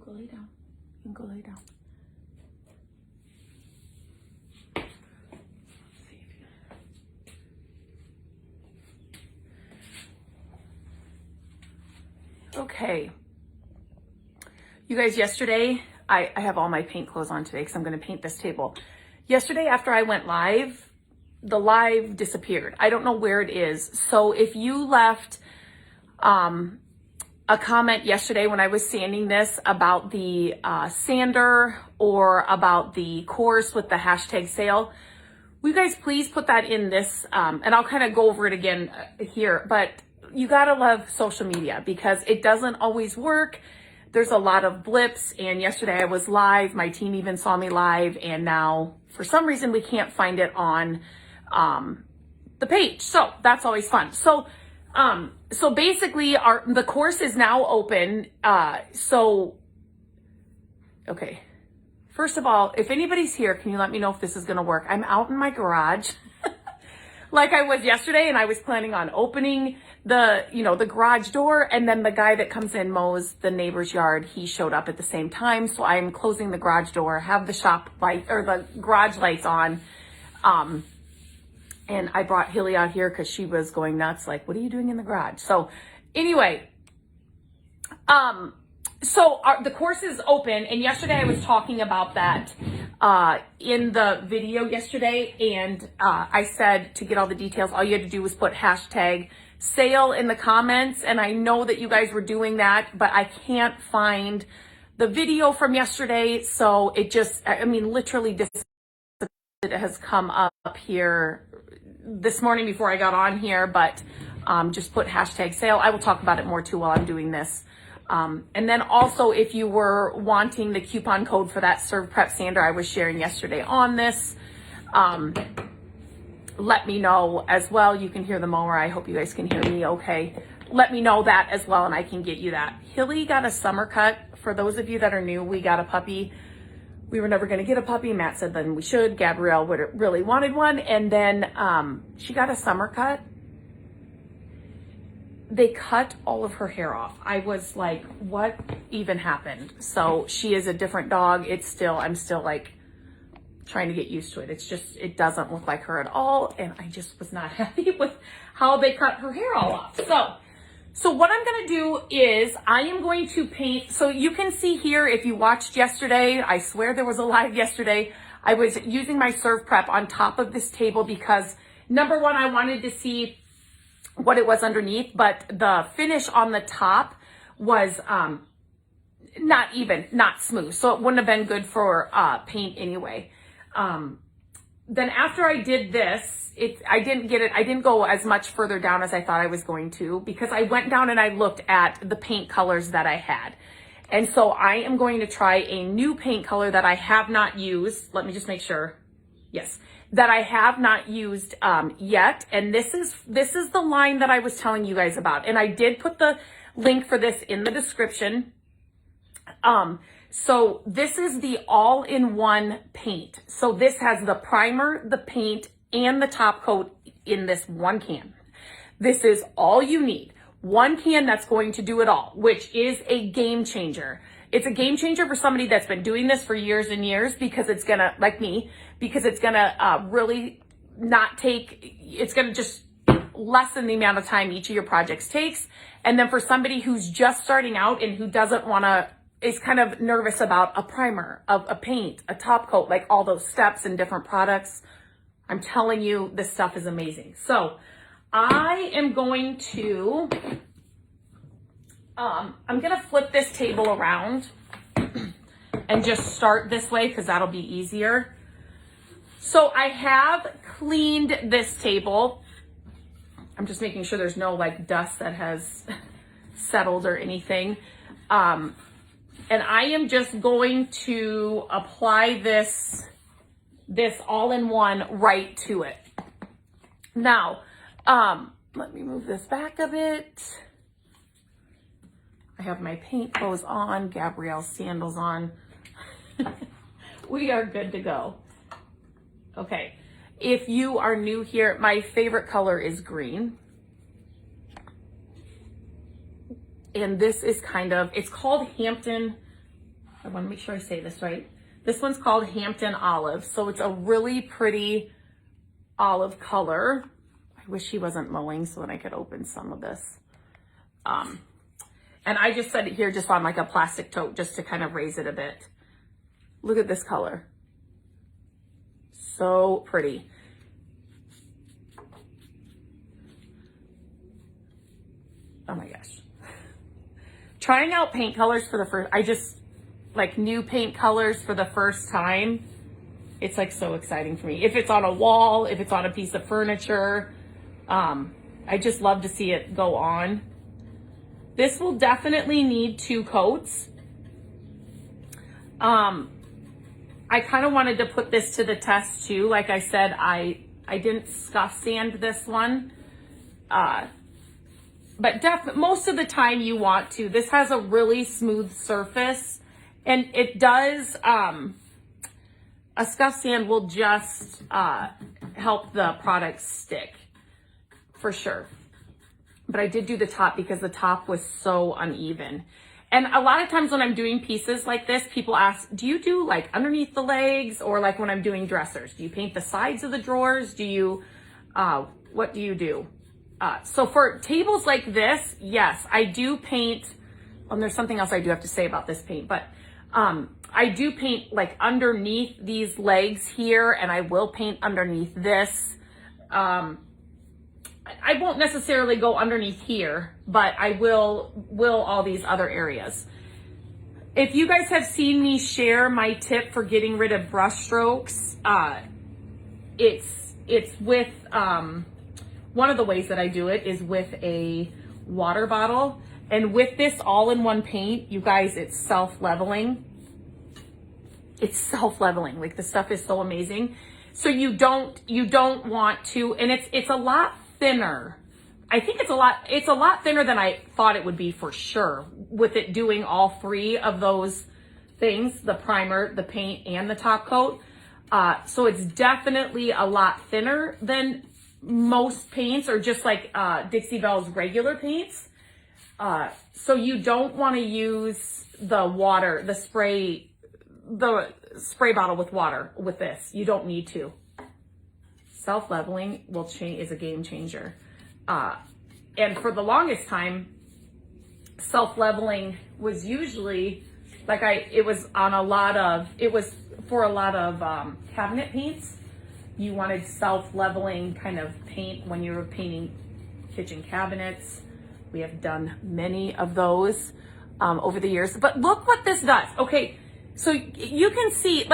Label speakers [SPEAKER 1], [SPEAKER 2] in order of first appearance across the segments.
[SPEAKER 1] go lay down. You can go lay down. Okay. You guys, yesterday, I have all my paint clothes on today because I'm going to paint this table. Yesterday, after I went live, the live disappeared. I don't know where it is. So if you left a comment yesterday when I was sanding this about the sander or about the course with the hashtag sale, will you guys please put that in this, and I'll kind of go over it again here, but you gotta love social media because it doesn't always work. There's a lot of blips, and yesterday I was live. My team even saw me live, and now for some reason we can't find it on the page. So that's always fun. So basically the course is now open. Okay. First of all, if anybody's here, can you let me know if this is going to work? I'm out in my garage like I was yesterday, and I was planning on opening the garage door, and then the guy that comes in mows the neighbor's yard, he showed up at the same time. So I'm closing the garage door, have the shop light or the garage lights on. And I brought Hilly out here because she was going nuts. Like, what are you doing in the garage? So anyway, the course is open, and yesterday I was talking about that in the video yesterday, and I said to get all the details, all you had to do was put hashtag sale in the comments, and I know that you guys were doing that, but I can't find the video from yesterday, so it just, literally this has come up here this morning before I got on here, but just put hashtag sale. I will talk about it more too while I'm doing this. And then also, if you were wanting the coupon code for that Serve Prep sander I was sharing yesterday on this, let me know as well. You can hear the mower. I hope you guys can hear me okay. Let me know that as well, and I can get you that. Hilly got a summer cut. For those of you that are new, we got a puppy. We were never going to get a puppy. Matt said then we should. Gabrielle really wanted one, and then she got a summer cut. They cut all of her hair off. I was like, what even happened? So she is a different dog. I'm still like trying to get used to it. It doesn't look like her at all. And I just was not happy with how they cut her hair all off. So what I'm going to do is I am going to paint. So you can see here, if you watched yesterday, I swear there was a live yesterday. I was using my Serve Prep on top of this table because number one, I wanted to see what it was underneath, but the finish on the top was not smooth. So it wouldn't have been good for paint anyway. Then after I did this, I didn't go as much further down as I thought I was going to, because I went down and I looked at the paint colors that I had. And so I am going to try a new paint color that I have not used. Let me just make sure. Yes, that I have not used yet. And this is the line that I was telling you guys about. And I did put the link for this in the description. So this is the all-in-one paint. So this has the primer, the paint, and the top coat in this one can. This is all you need. One can that's going to do it all, which is a game changer. It's a game changer for somebody that's been doing this for years and years, because it's gonna, like me, because it's gonna really it's gonna just lessen the amount of time each of your projects takes. And then for somebody who's just starting out and who doesn't wanna, is kind of nervous about a primer, a paint, a top coat, like all those steps and different products, I'm telling you, this stuff is amazing. So I am going to, I'm gonna flip this table around and just start this way because that'll be easier. So I have cleaned this table. I'm just making sure there's no like dust that has settled or anything. And I am just going to apply this all-in-one right to it. Now, let me move this back a bit. I have my paint clothes on, Gabrielle's sandals on. We are good to go. Okay, if you are new here, my favorite color is green. And this is it's called Hampton I want to make sure I say this right. This one's called Hampton Olive. So it's a really pretty olive color. I wish he wasn't mowing so that I could open some of this. And I just set it here just on like a plastic tote just to kind of raise it a bit. Look at this color. So pretty. Oh my gosh. Trying out paint colors for the first, like new paint colors for the first time. It's like so exciting for me. If it's on a wall, if it's on a piece of furniture, I just love to see it go on. This will definitely need 2 coats. I kind of wanted to put this to the test too. Like I said, I didn't scuff sand this one. But most of the time you want to. This has a really smooth surface, and it does, a scuff sand will just help the product stick, for sure. But I did do the top because the top was so uneven. And a lot of times when I'm doing pieces like this, people ask, do you do like underneath the legs, or like when I'm doing dressers? Do you paint the sides of the drawers? Do you, what do you do? So for tables like this, yes, I do paint, and there's something else I do have to say about this paint, but I do paint like underneath these legs here, and I will paint underneath this. I won't necessarily go underneath here, but I will all these other areas. If you guys have seen me share my tip for getting rid of brush strokes, it's with, one of the ways that I do it is with a water bottle. And with this all-in-one paint, you guys, it's self-leveling. It's self-leveling. Like, the stuff is so amazing. So you don't want to, and it's a lot thinner. I think it's a lot thinner than I thought it would be, for sure, with it doing all 3 of those things, the primer, the paint, and the top coat. So it's definitely a lot thinner than most paints, or just like Dixie Belle's regular paints. So you don't want to use the water, the spray bottle with water with this. You don't need to. Self-leveling will change, is a game changer. And for the longest time, self-leveling was usually like it was for a lot of cabinet paints. You wanted self-leveling kind of paint when you were painting kitchen cabinets. We have done many of those over the years. But look what this does. Okay, so you can see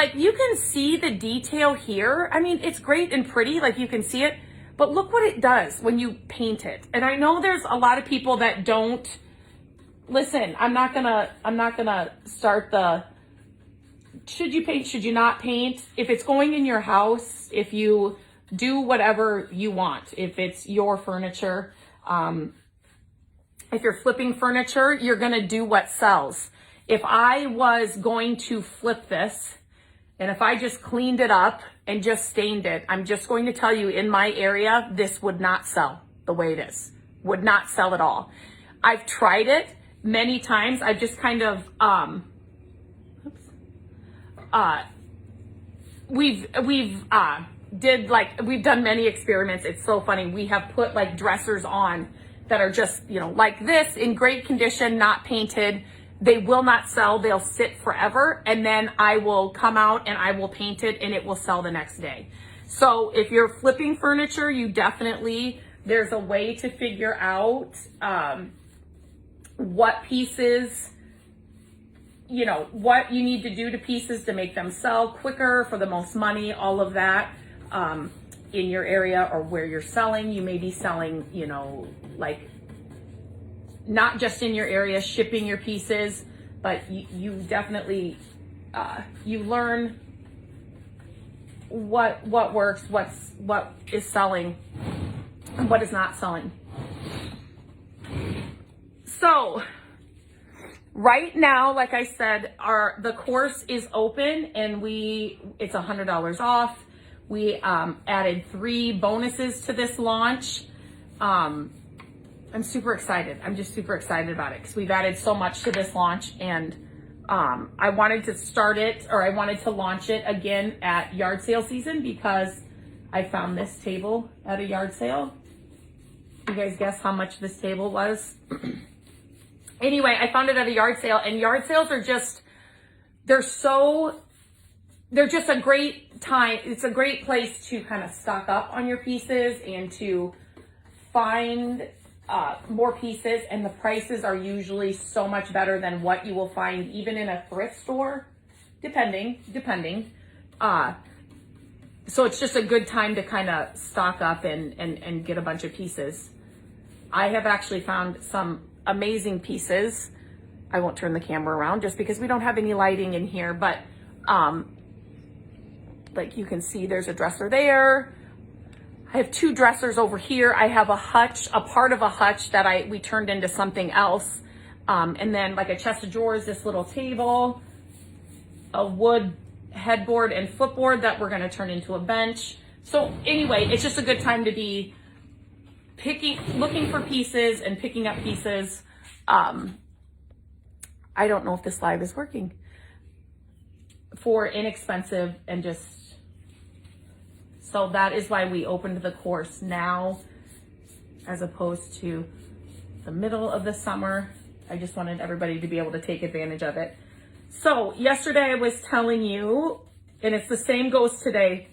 [SPEAKER 1] the detail here. I mean, it's great and pretty, like you can see it. But look what it does when you paint it. And I know there's a lot of people that don't listen. I'm not gonna start the should you paint, should you not paint? If it's going in your house, if you do whatever you want, if it's your furniture, if you're flipping furniture, you're gonna do what sells. If I was going to flip this, and if I just cleaned it up and just stained it, I'm just going to tell you, in my area, this would not sell the way it is. Would not sell at all. I've tried it many times. I've just kind of, we've done many experiments. It's so funny. We have put like dressers on that are just, like this, in great condition, not painted. They will not sell. They'll sit forever. And then I will come out and I will paint it, and it will sell the next day. So if you're flipping furniture, there's a way to figure out what pieces, what you need to do to pieces to make them sell quicker for the most money, all of that, in your area or where you're selling. You may be selling, like not just in your area, shipping your pieces, but you definitely, you learn what works, what is selling and what is not selling. So right now, like I said, the course is open, and it's $100 off. We added 3 bonuses to this launch. I'm super excited. I'm just super excited about it because we've added so much to this launch, and I wanted to start it, or I wanted to launch it again at yard sale season because I found this table at a yard sale. You guys guess how much this table was? Anyway, I found it at a yard sale, and yard sales are just, they're just a great time. It's a great place to kind of stock up on your pieces and to find more pieces, and the prices are usually so much better than what you will find even in a thrift store, depending. So it's just a good time to kind of stock up and get a bunch of pieces. I have actually found some amazing pieces. I won't turn the camera around just because we don't have any lighting in here, but like you can see, there's a dresser there. I have two dressers over here. I have a hutch, a part of a hutch that we turned into something else. And then like a chest of drawers, this little table, a wood headboard and footboard that we're gonna turn into a bench. So anyway, it's just a good time to be looking for pieces and picking up pieces. I don't know if this live is working. For inexpensive and just, so that is why we opened the course now as opposed to the middle of the summer. I just wanted everybody to be able to take advantage of it. So yesterday I was telling you, and it's the same goes today,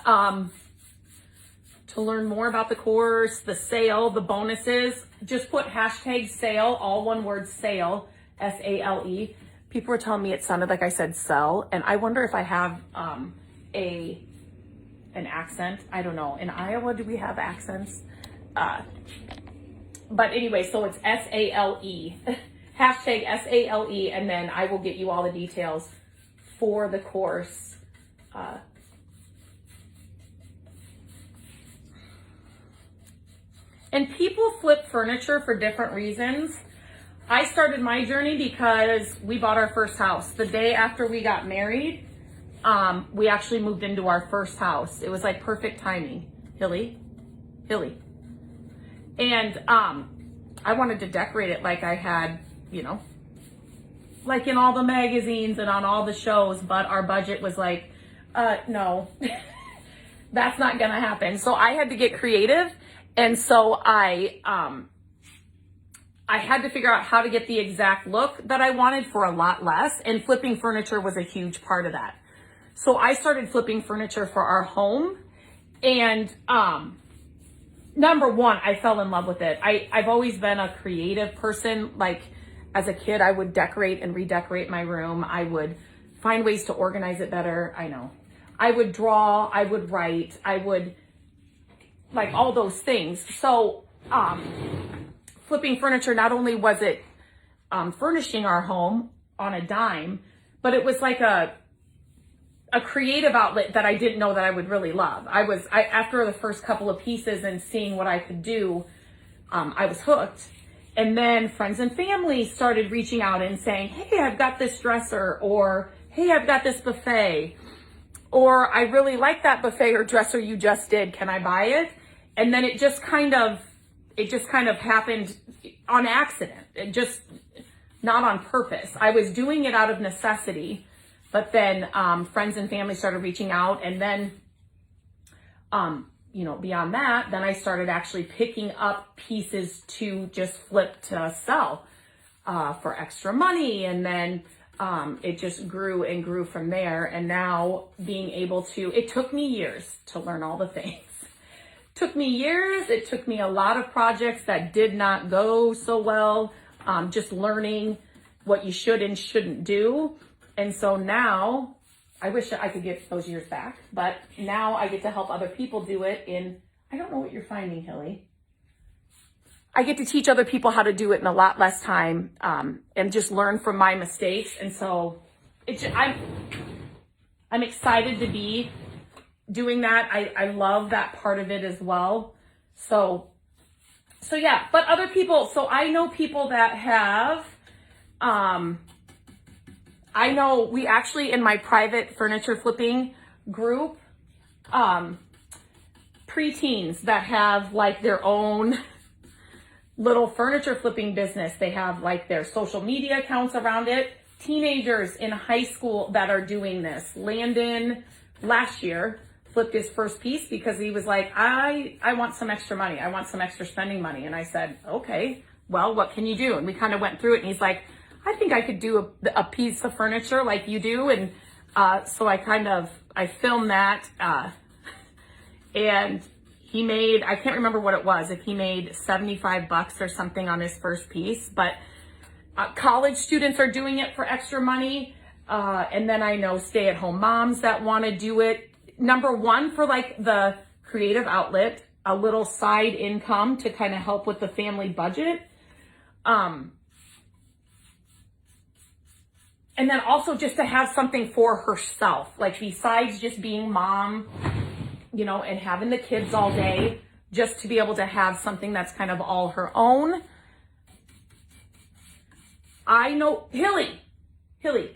[SPEAKER 1] to learn more about the course, the sale, the bonuses, just put hashtag sale, all one word, sale, S-A-L-E. People were telling me it sounded like I said sell, and I wonder if I have an accent. I don't know. In Iowa, do we have accents? But anyway, so it's S-A-L-E, hashtag S-A-L-E, and then I will get you all the details for the course. And people flip furniture for different reasons. I started my journey because we bought our first house. The day after we got married, we actually moved into our first house. It was like perfect timing. Hilly. And I wanted to decorate it like I had, you know, like in all the magazines and on all the shows, but our budget was like, no, that's not gonna happen. So I had to get creative. And so I had to figure out how to get the exact look that I wanted for a lot less, and flipping furniture was a huge part of that. So I started flipping furniture for our home, and number one, I fell in love with it. I've always been a creative person. Like as a kid, I would decorate and redecorate my room. I would find ways to organize it better. I know. I would draw, I would write, I would like all those things. So flipping furniture, not only was it furnishing our home on a dime, but it was like a creative outlet that I didn't know that I would really love. After the first couple of pieces and seeing what I could do, I was hooked. And then friends and family started reaching out and saying, hey, I've got this dresser, or hey, I've got this buffet, or I really like that buffet or dresser you just did. Can I buy it? And then it just kind of happened on accident. It just, not on purpose. I was doing it out of necessity, but then friends and family started reaching out, and then, beyond that, then I started actually picking up pieces to just flip to sell for extra money, and then it just grew and grew from there. And now being able to, it took me years to learn all the things. Took me years. It took me a lot of projects that did not go so well, just learning what you should and shouldn't do. And so now, I wish I could get those years back, but now I get to help other people do it in, I don't know what you're finding, Hilly. I get to teach other people how to do it in a lot less time, and just learn from my mistakes. And so I'm excited to be doing that. I love that part of it as well. So yeah, but other people, so I know people that have, I know we actually, in my private furniture flipping group, preteens that have like their own little furniture flipping business. They have like their social media accounts around it. teenagers in high school that are doing this. Landon last year flipped his first piece because he was like, I want some extra money. I want some extra spending money. And I said, okay, well, what can you do? And we kind of went through it, and he's like, I think I could do a piece of furniture like you do. And so I filmed that, and he made, I can't remember what it was, if he made $75 or something on his first piece, but college students are doing it for extra money. And then I know stay-at-home moms that want to do it. Number one, for like the creative outlet, a little side income to kind of help with the family budget. And then also just to have something for herself, like besides just being mom, you know, and having the kids all day, just to be able to have something that's kind of all her own. I know, Hilly,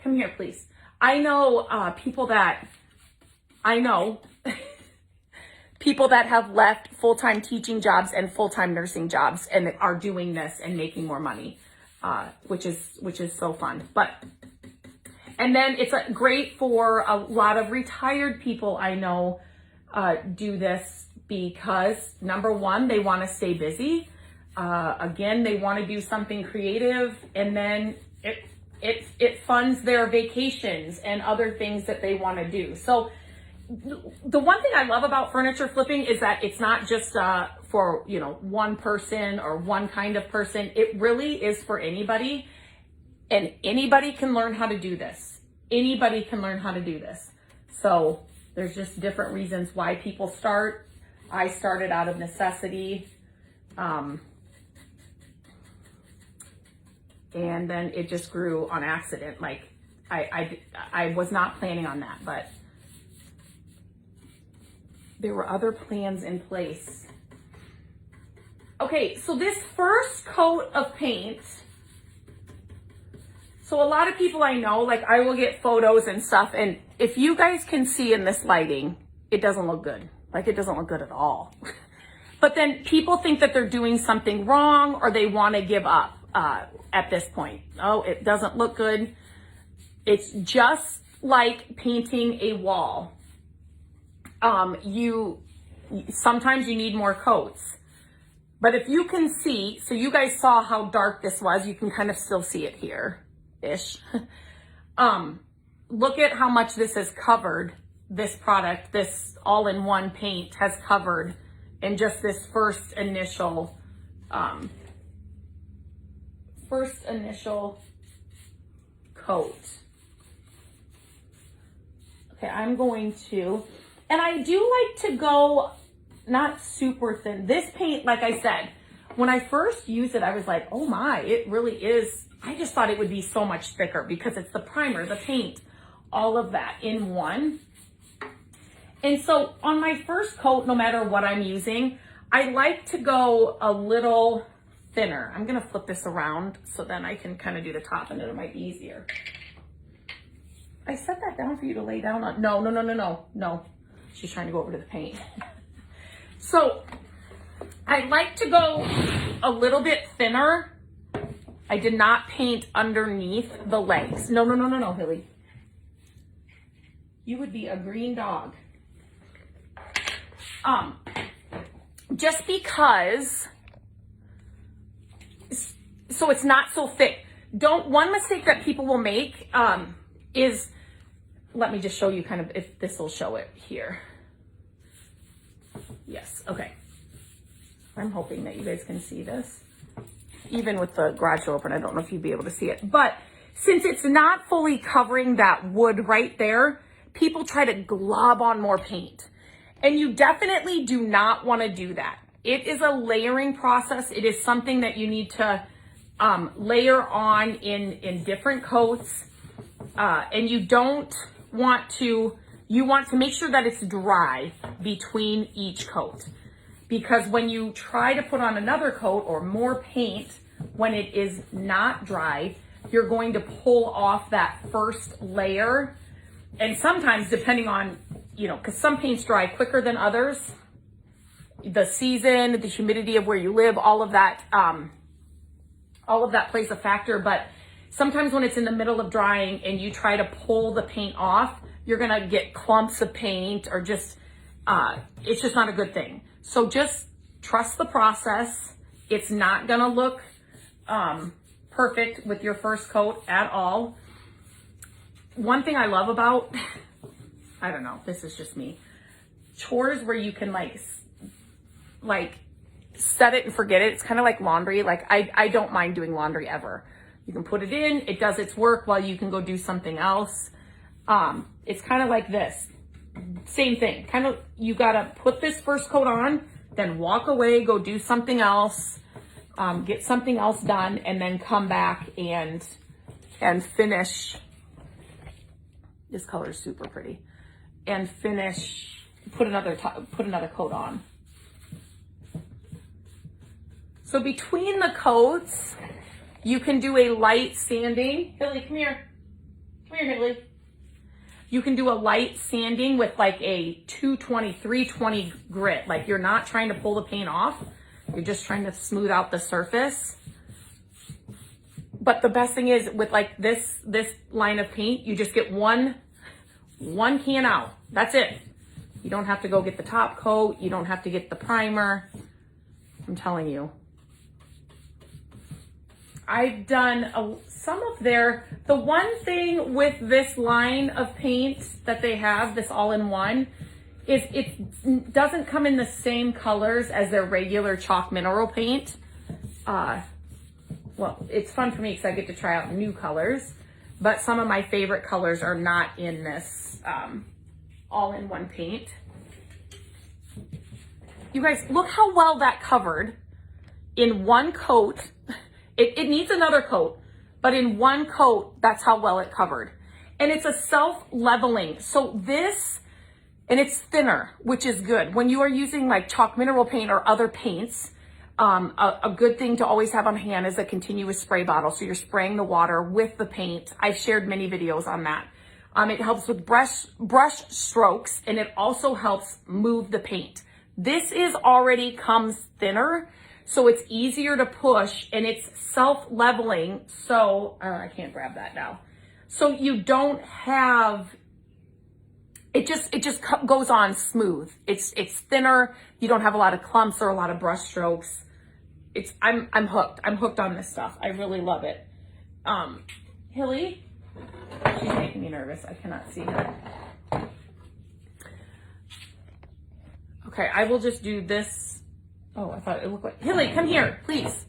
[SPEAKER 1] come here, please. I know people that have left full-time teaching jobs and full-time nursing jobs and are doing this and making more money, which is so fun. And then it's great for a lot of retired people I know do this because, number one, they want to stay busy. Again, they want to do something creative, and then it funds their vacations and other things that they want to do. So the one thing I love about furniture flipping is that it's not just for, you know, one person or one kind of person. It really is for anybody, and anybody can learn how to do this. Anybody can learn how to do this. So there's just different reasons why people start. I started out of necessity. And then it just grew on accident. Like I was not planning on that, but there were other plans in place. Okay, so this first coat of paint, so a lot of people I know, like I will get photos and stuff, and if you guys can see in this lighting, it doesn't look good. Like it doesn't look good at all. But then people think that they're doing something wrong or they want to give up at this point. Oh, it doesn't look good. It's just like painting a wall. Sometimes you need more coats. But if you can see, so you guys saw how dark this was, you can kind of still see it here-ish. Look at how much this has covered, this product, this all-in-one paint has covered in just this first initial coat. Okay, I'm going to, and I do like to go not super thin. This paint, like I said, when I first used it, I was like, oh my, it really is. I just thought it would be so much thicker because it's the primer, the paint, all of that in one. And so on my first coat, no matter what I'm using, I like to go a little thinner. I'm gonna flip this around so then I can kind of do the top and it might be easier. I set that down for you to lay down on. No. She's trying to go over to the paint. So I like to go a little bit thinner. I did not paint underneath the legs. No, Hilly. You would be a green dog. Just because, so it's not so thick. One mistake that people will make is, let me just show you kind of if this will show it here. Yes, okay. I'm hoping that you guys can see this. Even with the garage door open, I don't know if you'd be able to see it. But since it's not fully covering that wood right there, people try to glob on more paint. And you definitely do not want to do that. It is a layering process. It is something that you need to layer on in different coats. And you want to make sure that it's dry between each coat. Because when you try to put on another coat or more paint, when it is not dry, you're going to pull off that first layer. And sometimes, depending on, because some paints dry quicker than others, the season, the humidity of where you live, all of that plays a factor. But sometimes when it's in the middle of drying and you try to pull the paint off, you're gonna get clumps of paint or just, it's just not a good thing. So just trust the process. It's not gonna look perfect with your first coat at all. One thing I love about, I don't know, this is just me, chores where you can like set it and forget it. It's kind of like laundry. Like I don't mind doing laundry ever. You can put it in, it does its work while you can go do something else. It's kind of like this, same thing. Kind of, you gotta put this first coat on, then walk away, go do something else, get something else done, and then come back and finish. This color is super pretty. And finish, put another coat on. So between the coats, you can do a light sanding. Hilly, come here. Come here, Hilly. You can do a light sanding with like a 220, 320 grit. Like you're not trying to pull the paint off. You're just trying to smooth out the surface. But the best thing is with like this line of paint, you just get one can out. That's it. You don't have to go get the top coat. You don't have to get the primer. I'm telling you. I've done some of the one thing with this line of paint that they have, this all-in-one, is it doesn't come in the same colors as their regular chalk mineral paint. Well, it's fun for me because I get to try out new colors, but some of my favorite colors are not in this all-in-one paint. You guys, look how well that covered in one coat. It needs another coat, but in one coat, that's how well it covered. And it's a self-leveling. So this, and it's thinner, which is good. When you are using like chalk mineral paint or other paints, a good thing to always have on hand is a continuous spray bottle. So you're spraying the water with the paint. I've shared many videos on that. It helps with brush strokes, and it also helps move the paint. This is already comes thinner, so it's easier to push, and it's self-leveling. So I can't grab that now. So you don't have, it just goes on smooth. It's thinner. You don't have a lot of clumps or a lot of brush strokes. I'm hooked. I'm hooked on this stuff. I really love it. Hilly, she's making me nervous. I cannot see her. Okay, I will just do this. Oh, I thought it looked like, Hilly, come here, please.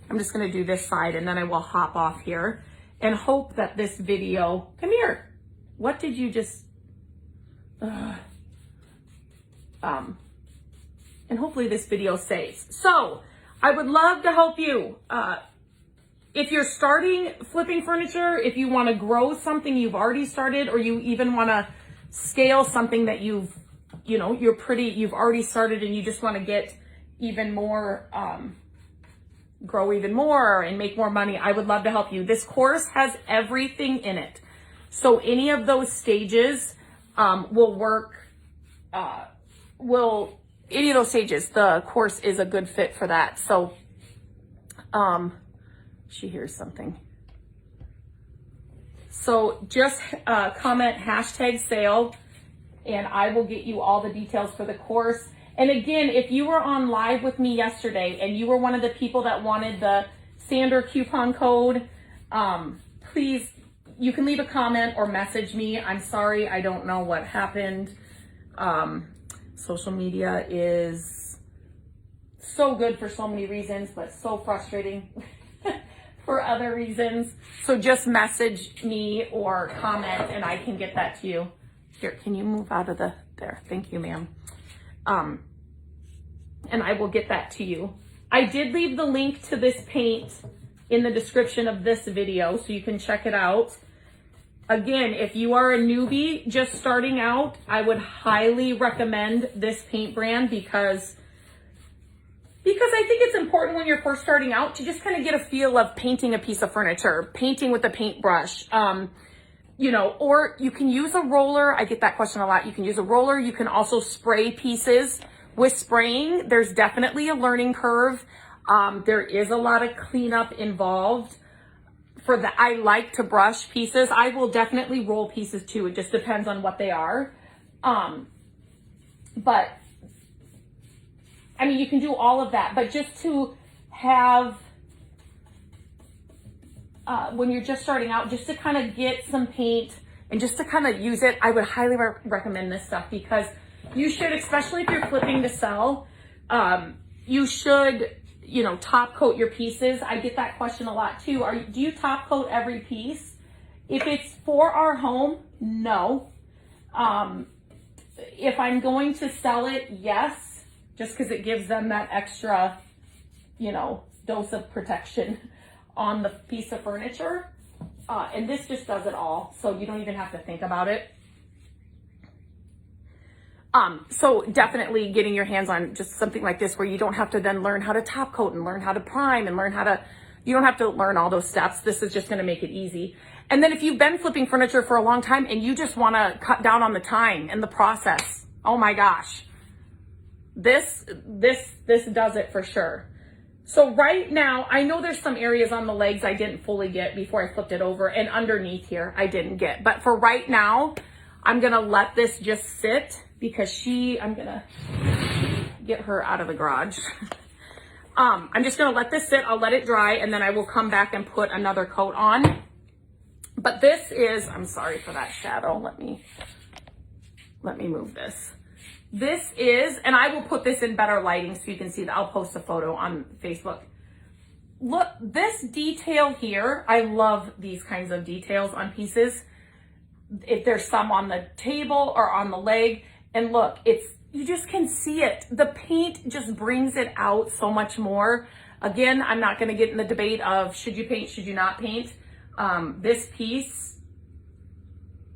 [SPEAKER 1] I'm just gonna do this side and then I will hop off here and hope that this video, come here. What did you just, and hopefully this video saves. So I would love to help you. If you're starting flipping furniture, if you wanna grow something you've already started, or you even wanna scale something that you've already started and you just wanna get even more, grow even more and make more money, I would love to help you. This course has everything in it. So any of those stages will work, any of those stages, the course is a good fit for that. So, she hears something. So just comment #sale and I will get you all the details for the course. And again, if you were on live with me yesterday and you were one of the people that wanted the Sander coupon code, please, you can leave a comment or message me. I'm sorry, I don't know what happened. Social media is so good for so many reasons, but so frustrating for other reasons. So just message me or comment and I can get that to you. Here, can you move out of there? Thank you, ma'am. And I will get that to you. I did leave the link to this paint in the description of this video, so you can check it out. Again, if you are a newbie just starting out, I would highly recommend this paint brand because I think it's important when you're first starting out to just kind of get a feel of painting a piece of furniture, painting with a paintbrush. Or you can use a roller. I get that question a lot. You can use a roller. You can also spray pieces. With spraying, there's definitely a learning curve. There is a lot of cleanup involved. I like to brush pieces. I will definitely roll pieces too. It just depends on what they are. But I mean, you can do all of that, but just to have, when you're just starting out, just to kind of get some paint and just to kind of use it, I would highly recommend this stuff, because you should, especially if you're flipping to sell, you should, you know, top coat your pieces. I get that question a lot too. Do you top coat every piece? If it's for our home, no. If I'm going to sell it, yes, just because it gives them that extra, you know, dose of protection on the piece of furniture. And this just does it all, so you don't even have to think about it. So definitely getting your hands on just something like this where you don't have to then learn how to top coat and learn how to prime and learn how to, you don't have to learn all those steps. This is just going to make it easy. And then if you've been flipping furniture for a long time and you just want to cut down on the time and the process, oh my gosh, this does it for sure. So right now, I know there's some areas on the legs I didn't fully get before I flipped it over, and underneath here I didn't get. But for right now, I'm gonna let this just sit, because I'm gonna get her out of the garage. I'm just gonna let this sit, I'll let it dry, and then I will come back and put another coat on. But this is, I'm sorry for that shadow, let me move this. This is, and I will put this in better lighting so you can see that. I'll post a photo on Facebook. Look, this detail here, I love these kinds of details on pieces. If there's some on the table or on the leg, and look, you just can see it. The paint just brings it out so much more. Again, I'm not gonna get in the debate of should you paint, should you not paint. This piece,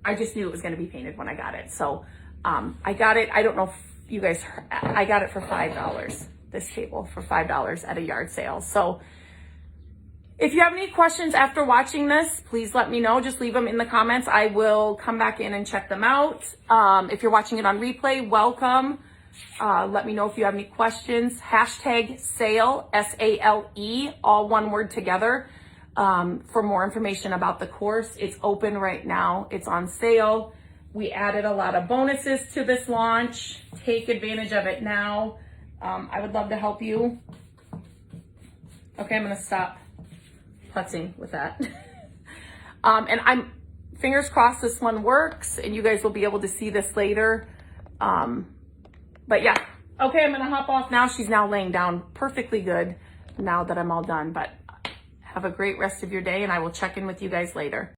[SPEAKER 1] I just knew it was gonna be painted when I got it. So I got it, I don't know if you guys heard, I got it for $5, this table for $5 at a yard sale. So if you have any questions after watching this, please let me know. Just leave them in the comments. I will come back in and check them out. If you're watching it on replay, welcome. Let me know if you have any questions. Hashtag sale, S-A-L-E, all one word together. For more information about the course, it's open right now. It's on sale. We added a lot of bonuses to this launch. Take advantage of it now. I would love to help you. Okay, I'm gonna stop putzing with that. And I'm fingers crossed this one works and you guys will be able to see this later. But yeah, okay, I'm gonna hop off now. She's now laying down perfectly good now that I'm all done, but have a great rest of your day and I will check in with you guys later.